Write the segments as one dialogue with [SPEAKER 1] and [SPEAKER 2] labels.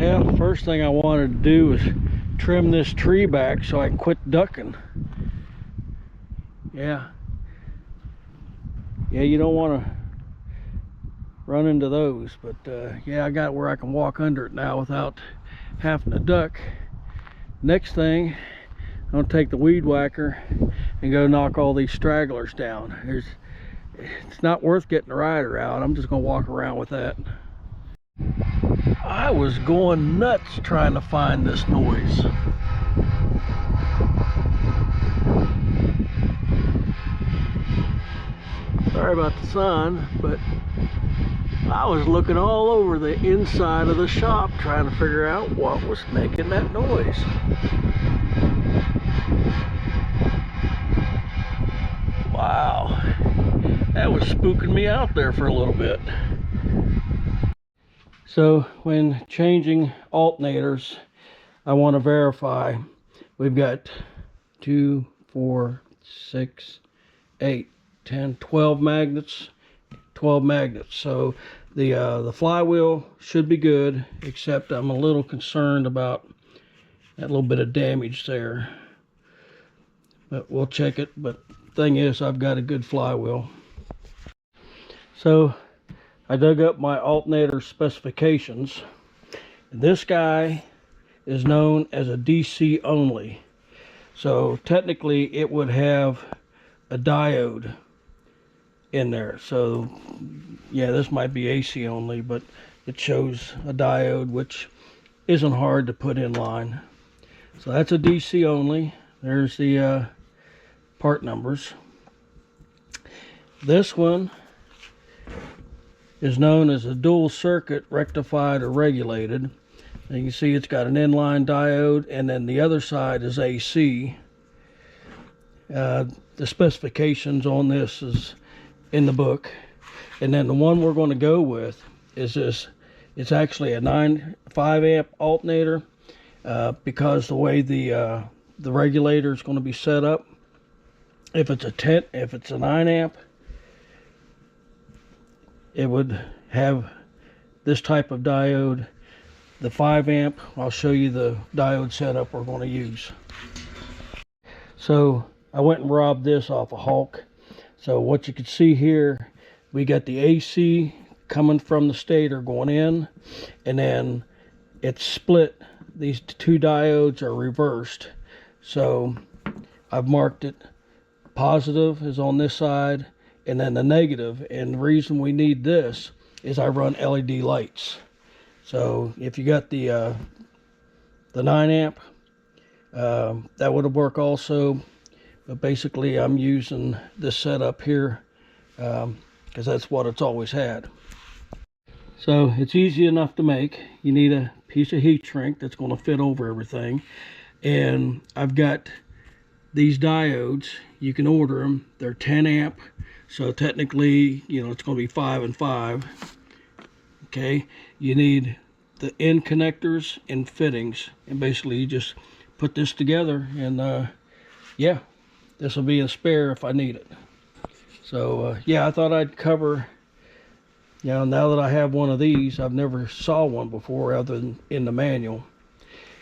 [SPEAKER 1] Well, first thing I wanted to do was trim this tree back so I can quit ducking. Yeah, you don't want to run into those, but yeah, I got where I can walk under it now without having to duck. Next thing, I'm gonna take the weed whacker and go knock all these stragglers down. It's not worth getting the rider out. I'm just gonna walk around with that. I was going nuts trying to find this noise. Sorry about the sun, but I was looking all over the inside of the shop trying to figure out what was making that noise. Wow, that was spooking me out there for a little bit. So when changing alternators, I want to verify we've got 2, 4, 6, 8, 10, 12 magnets. 12 magnets. So the flywheel should be good, except I'm a little concerned about that little bit of damage there. But we'll check it. But thing is, I've got a good flywheel. So I dug up my alternator specifications. This guy is known as a DC only. So technically it would have a diode in there. So yeah, this might be AC only, but it shows a diode, which isn't hard to put in line. So that's a DC only. There's the part numbers. This one is known as a dual circuit rectified or regulated. And you can see it's got an inline diode, and then the other side is AC. The specifications on this is in the book. And then the one we're going to go with is this. It's actually a 5 amp alternator, because the way the regulator is going to be set up, if it's a 9 amp, it would have this type of diode. The 5 amp, I'll show you the diode setup we're going to use. So I went and robbed this off a Hulk. So what you can see here, we got the AC coming from the stator going in, and then it's split. These two diodes are reversed. So I've marked it. Positive is on this side, and then the negative. And the reason we need this is I run LED lights. So if you got the 9 amp, that would work also. But basically I'm using this setup here because that's what it's always had. So it's easy enough to make. You need a piece of heat shrink that's going to fit over everything. And I've got these diodes. You can order them. They're 10 amp. So technically, it's going to be 5 and 5. Okay. You need the end connectors and fittings. And basically you just put this together, and yeah, this will be a spare if I need it. So yeah, I thought I'd cover, now that I have one of these, I've never saw one before other than in the manual.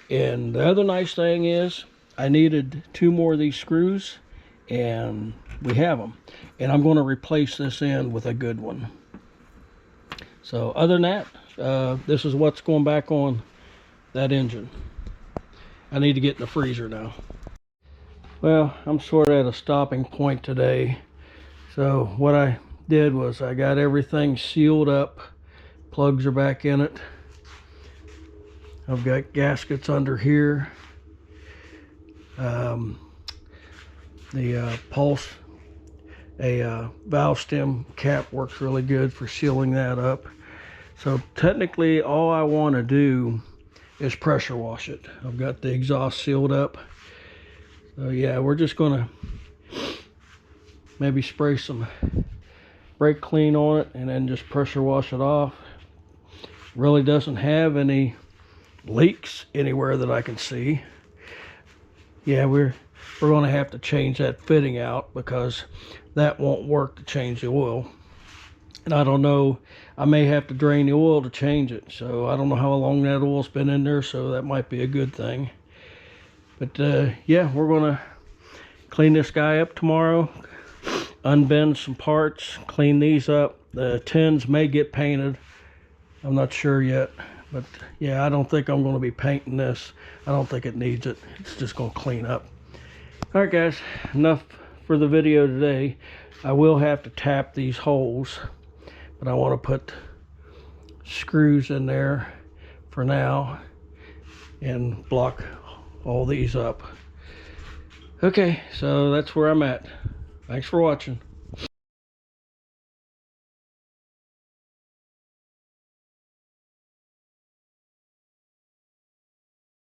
[SPEAKER 1] And the other nice thing is I needed 2 more of these screws, and we have them. And I'm going to replace this end with a good one. So other than that, this is what's going back on that engine. I need to get in the freezer now. Well, I'm sort of at a stopping point today. So what I did was I got everything sealed up. Plugs are back in it. I've got gaskets under here. The pulse, a valve stem cap works really good for sealing that up. So technically all I want to do is pressure wash it. I've got the exhaust sealed up. So yeah, we're just gonna maybe spray some brake clean on it and then just pressure wash it off. Really doesn't have any leaks anywhere that I can see. Yeah, we're going to have to change that fitting out because that won't work to change the oil. And I don't know, I may have to drain the oil to change it. So I don't know how long that oil's been in there, so that might be a good thing. But yeah, we're gonna clean this guy up tomorrow, unbend some parts, clean these up. The tins may get painted. I'm not sure yet, but yeah, I don't think I'm gonna be painting this. I don't think it needs it. It's just gonna clean up. All right, guys, enough for the video today. I will have to tap these holes, but I want to put screws in there for now and block all these up. Okay, so that's where I'm at. Thanks for watching.